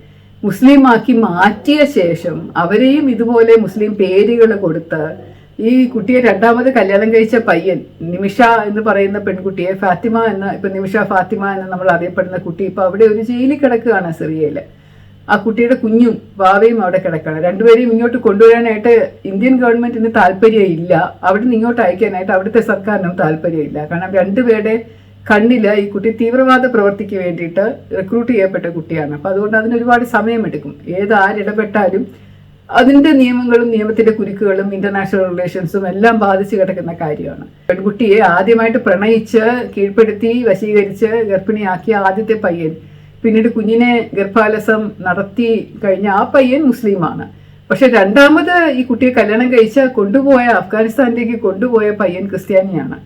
മുസ്ലിമാക്കി മാറ്റിയ ശേഷം അവരെയും ഇതുപോലെ മുസ്ലിം പേരുകൾ കൊടുത്ത് ഈ കുട്ടിയെ രണ്ടാമത് കല്യാണം കഴിച്ച പയ്യൻ നിമിഷ എന്ന് പറയുന്ന പെൺകുട്ടിയെ ഫാത്തിമ എന്ന, ഇപ്പൊ നിമിഷ ഫാത്തിമ എന്ന് നമ്മൾ അറിയപ്പെടുന്ന കുട്ടി ഇപ്പൊ അവിടെ ഒരു ജയിലിൽ കിടക്കുകയാണ് സിറിയയില്. ആ കുട്ടിയുടെ കുഞ്ഞും ഭാവയും അവിടെ കിടക്കുകയാണ്. രണ്ടുപേരെയും ഇങ്ങോട്ട് കൊണ്ടുവരാനായിട്ട് ഇന്ത്യൻ ഗവൺമെന്റിന് താല്പര്യമില്ല, അവിടെ നിന്ന് ഇങ്ങോട്ട് അയക്കാനായിട്ട് അവിടുത്തെ സർക്കാരിനും താല്പര്യമില്ല. കാരണം രണ്ടുപേരുടെ കണ്ണില് ഈ കുട്ടി തീവ്രവാദ പ്രവർത്തിക്ക് വേണ്ടിയിട്ട് റിക്രൂട്ട് ചെയ്യപ്പെട്ട കുട്ടിയാണ്. അപ്പൊ അതുകൊണ്ട് അതിന് ഒരുപാട് സമയമെടുക്കും. ആരിടപെട്ടാലും അതിന്റെ നിയമങ്ങളും നിയമത്തിന്റെ കുരുക്കുകളും ഇന്റർനാഷണൽ റിലേഷൻസും എല്ലാം ബാധിച്ചു കിടക്കുന്ന കാര്യമാണ്. പെൺകുട്ടിയെ ആദ്യമായിട്ട് പ്രണയിച്ച് കീഴ്പ്പെടുത്തി വശീകരിച്ച് ഗർഭിണിയാക്കിയ ആദ്യത്തെ പയ്യൻ, പിന്നീട് കുഞ്ഞിനെ ഗർഭാലസം നടത്തി കഴിഞ്ഞ ആ പയ്യൻ മുസ്ലിമാണ്. പക്ഷെ രണ്ടാമത് ഈ കുട്ടിയെ കല്യാണം കഴിച്ച് കൊണ്ടുപോയ അഫ്ഗാനിസ്ഥാനിലേക്ക് കൊണ്ടുപോയ പയ്യൻ ക്രിസ്ത്യാനിയാണ്.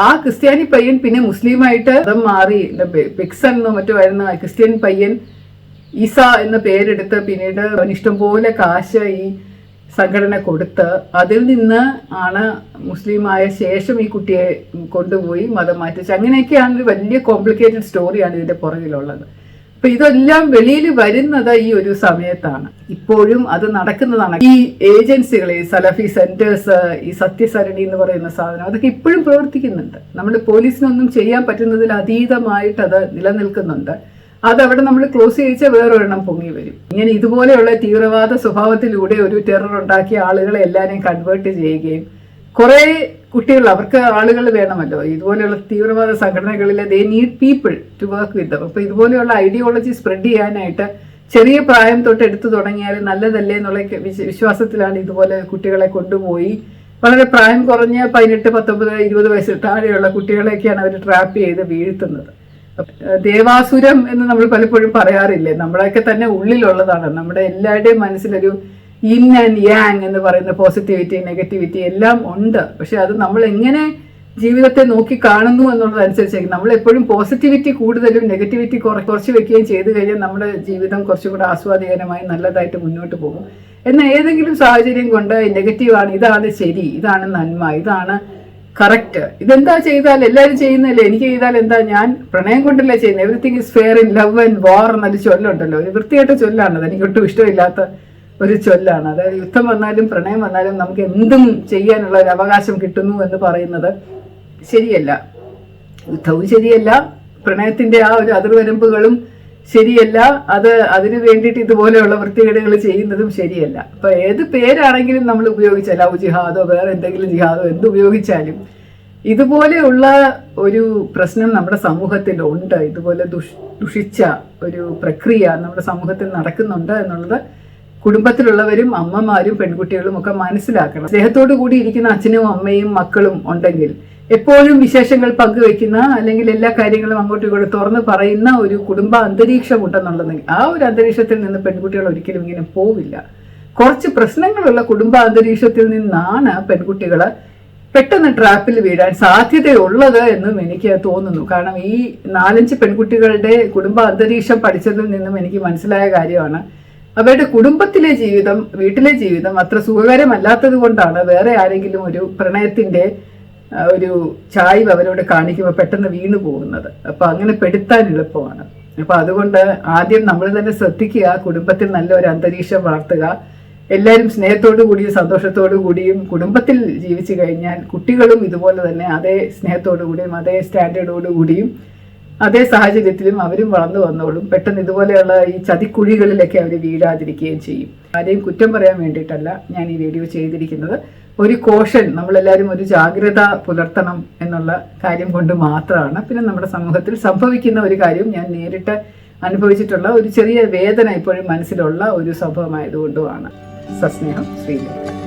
ആ ക്രിസ്ത്യാനി പയ്യൻ പിന്നെ മുസ്ലിമായിട്ട് മതം മാറി, പിക്സൺ എന്നോ മറ്റോ ആയിരുന്ന ക്രിസ്ത്യൻ പയ്യൻ ഈസ എന്ന പേരെടുത്ത് പിന്നീട് ഇഷ്ടംപോലെ കാശ് ഈ സംഘടന കൊടുത്ത് അതിൽ നിന്ന് ആണ് മുസ്ലിമായ ശേഷം ഈ കുട്ടിയെ കൊണ്ടുപോയി മതം മാറ്റിച്ച്. അങ്ങനെയൊക്കെയാണ് ഒരു വലിയ കോംപ്ലിക്കേറ്റഡ് സ്റ്റോറിയാണ് ഇതിന്റെ പുറകിലുള്ളത്. അപ്പൊ ഇതെല്ലാം വെളിയിൽ വരുന്നത് ഈ ഒരു സമയത്താണ്. ഇപ്പോഴും അത് നടക്കുന്നതാണ്. ഈ ഏജൻസികൾ, ഈ സലഫി സെന്റേഴ്സ്, ഈ സത്യസരണി എന്ന് പറയുന്ന സാധനം, അതൊക്കെ ഇപ്പോഴും പ്രവർത്തിക്കുന്നുണ്ട്. നമ്മുടെ പോലീസിനൊന്നും ചെയ്യാൻ പറ്റുന്നതിൽ അതീതമായിട്ട് അത് നിലനിൽക്കുന്നുണ്ട്. അതവിടെ നമ്മൾ ക്ലോസ് ചെയ്യിച്ചാൽ വേറൊരെണ്ണം പൊങ്ങി വരും. ഇങ്ങനെ ഇതുപോലെയുള്ള തീവ്രവാദ സ്വഭാവത്തിലൂടെ ഒരു ടെറർ ഉണ്ടാക്കിയ ആളുകളെ എല്ലാവരെയും കൺവേർട്ട് ചെയ്യുകയും കുറേ കുട്ടികൾ, അവർക്ക് ആളുകൾ വേണമല്ലോ, ഇതുപോലെയുള്ള തീവ്രവാദ സംഘടനകളിൽ they need people to work with them. അപ്പോൾ ഇതുപോലെയുള്ള ഐഡിയോളജി സ്പ്രെഡ് ചെയ്യാനായിട്ട് ചെറിയ പ്രായം തൊട്ട് എടുത്തു തുടങ്ങിയാൽ നല്ലതല്ലേ എന്നുള്ള വിശ്വാസത്തിലാണ് ഇതുപോലെ കുട്ടികളെ കൊണ്ടുപോയി വളരെ പ്രായം കുറഞ്ഞ 18, 19, 20 വയസ്സിൽ താഴെയുള്ള കുട്ടികളെയൊക്കെയാണ് അവർ ട്രാപ്പ് ചെയ്ത് വീഴ്ത്തുന്നത്. ദേവാസുരം എന്ന് നമ്മൾ പലപ്പോഴും പറയാറില്ലേ, നമ്മളെയൊക്കെ തന്നെ ഉള്ളിലുള്ളതാണ്. നമ്മുടെ എല്ലാവരുടെയും മനസ്സിലൊരു ഇൻ ആൻഡ് യാങ് എന്ന് പറയുന്ന പോസിറ്റിവിറ്റി നെഗറ്റിവിറ്റി എല്ലാം ഉണ്ട്. പക്ഷെ അത് നമ്മൾ എങ്ങനെ ജീവിതത്തെ നോക്കി കാണുന്നു എന്നുള്ളതനുസരിച്ചായിരിക്കും. നമ്മൾ എപ്പോഴും പോസിറ്റിവിറ്റി കൂടുതലും നെഗറ്റിവിറ്റി കുറച്ച് വെക്കുകയും ചെയ്തു കഴിഞ്ഞാൽ നമ്മുടെ ജീവിതം കുറച്ചും കൂടെ ആസ്വാദികരമായി നല്ലതായിട്ട് മുന്നോട്ട് പോകും. എന്നാൽ ഏതെങ്കിലും സാഹചര്യം കൊണ്ട് നെഗറ്റീവാണ്, ഇതാണ് ശരി, ഇതാണ് നന്മ, ഇതാണ് കറക്റ്റ്, ഇതെന്താ ചെയ്താൽ എല്ലാവരും ചെയ്യുന്നല്ലേ, എനിക്ക് ചെയ്താൽ എന്താ, ഞാൻ പ്രണയം കൊണ്ടല്ലേ ചെയ്യുന്നത്, everything is fair in love and war എന്നൊരു ചൊല്ലുണ്ടല്ലോ, ഒരു വൃത്തിയായിട്ട് ചൊല്ലാണത്, എനിക്കൊട്ടും ഇഷ്ടമില്ലാത്ത ഒരു ചൊല്ലാണ്. അതായത് യുദ്ധം വന്നാലും പ്രണയം വന്നാലും നമുക്ക് എന്തും ചെയ്യാനുള്ള ഒരു അവകാശം കിട്ടുന്നു എന്ന് പറയുന്നത് ശരിയല്ല. യുദ്ധവും ശരിയല്ല, പ്രണയത്തിന്റെ ആ ഒരു അതിർവരമ്പുകളും ശരിയല്ല, അതിനു വേണ്ടിയിട്ട് ഇതുപോലെയുള്ള വൃത്തികേടുകൾ ചെയ്യുന്നതും ശരിയല്ല. അപ്പൊ ഏത് പേരാണെങ്കിലും നമ്മൾ ഉപയോഗിച്ചാൽ, ലവ് ജിഹാദോ വേറെ എന്തെങ്കിലും ജിഹാദോ എന്ത് ഉപയോഗിച്ചാലും ഇതുപോലെയുള്ള ഒരു പ്രശ്നം നമ്മുടെ സമൂഹത്തിലുണ്ട്. ഇതുപോലെ ദുഷിച്ച ഒരു പ്രക്രിയ നമ്മുടെ സമൂഹത്തിൽ നടക്കുന്നുണ്ട് എന്നുള്ളത് കുടുംബത്തിലുള്ളവരും അമ്മമാരും പെൺകുട്ടികളും ഒക്കെ മനസ്സിലാക്കണം. സ്നേഹത്തോടു കൂടി ഇരിക്കുന്ന അച്ഛനും അമ്മയും മക്കളും ഉണ്ടെങ്കിൽ, എപ്പോഴും വിശേഷങ്ങൾ പങ്കുവെക്കുന്ന, അല്ലെങ്കിൽ എല്ലാ കാര്യങ്ങളും അങ്ങോട്ടും ഇങ്ങോട്ടും തുറന്ന് പറയുന്ന ഒരു കുടുംബ അന്തരീക്ഷം ഉണ്ടെന്നുണ്ടെങ്കിൽ ആ ഒരു അന്തരീക്ഷത്തിൽ നിന്ന് പെൺകുട്ടികൾ ഒരിക്കലും ഇങ്ങനെ പോവില്ല. കുറച്ച് പ്രശ്നങ്ങളുള്ള കുടുംബ അന്തരീക്ഷത്തിൽ നിന്നാണ് പെൺകുട്ടികൾ പെട്ടെന്ന് ട്രാപ്പിൽ വീഴാൻ സാധ്യതയുള്ളത് എന്നും എനിക്ക് തോന്നുന്നു. കാരണം ഈ 4-5 പെൺകുട്ടികളുടെ കുടുംബ അന്തരീക്ഷം പഠിച്ചതിൽ നിന്നും എനിക്ക് മനസ്സിലായ കാര്യമാണ്, അവരുടെ കുടുംബത്തിലെ ജീവിതം, വീട്ടിലെ ജീവിതം അത്ര സുഖകരമല്ലാത്തത് കൊണ്ടാണ് വേറെ ആരെങ്കിലും ഒരു പ്രണയത്തിന്റെ ഒരു ചായ്വ് അവരോട് കാണിക്കുമ്പോൾ പെട്ടെന്ന് വീണു പോകുന്നത്. അപ്പൊ അങ്ങനെ പെടുത്താൻ എളുപ്പമാണ്. അപ്പൊ അതുകൊണ്ട് ആദ്യം നമ്മൾ തന്നെ ശ്രദ്ധിക്കുക, കുടുംബത്തിൽ നല്ലൊരു അന്തരീക്ഷം വളർത്തുക. എല്ലാവരും സ്നേഹത്തോടു കൂടിയും സന്തോഷത്തോടു കൂടിയും കുടുംബത്തിൽ ജീവിച്ചു കഴിഞ്ഞാൽ കുട്ടികളും ഇതുപോലെ തന്നെ അതേ സ്നേഹത്തോടു കൂടിയും അതേ സ്റ്റാൻഡേർഡോടു കൂടിയും അതേ സാഹചര്യത്തിലും അവരും വളർന്നു വന്നോളും. പെട്ടെന്ന് ഇതുപോലെയുള്ള ഈ ചതിക്കുഴികളിലൊക്കെ അവർ വീഴാതിരിക്കുകയും ചെയ്യും. ആരെയും കുറ്റം പറയാൻ വേണ്ടിയിട്ടല്ല ഞാൻ ഈ വീഡിയോ ചെയ്തിരിക്കുന്നത്. ഒരു കോഷൻ, നമ്മളെല്ലാവരും ഒരു ജാഗ്രത പുലർത്തണം എന്നുള്ള കാര്യം കൊണ്ട് മാത്രമാണ്. പിന്നെ നമ്മുടെ സമൂഹത്തിൽ സംഭവിക്കുന്ന ഒരു കാര്യം ഞാൻ നേരിട്ട് അനുഭവിച്ചിട്ടുള്ള ഒരു ചെറിയ വേദന ഇപ്പോഴും മനസ്സിലുള്ള ഒരു സംഭവമായതുകൊണ്ടുമാണ്. സസ്നേഹം, ശ്രീലേഖ.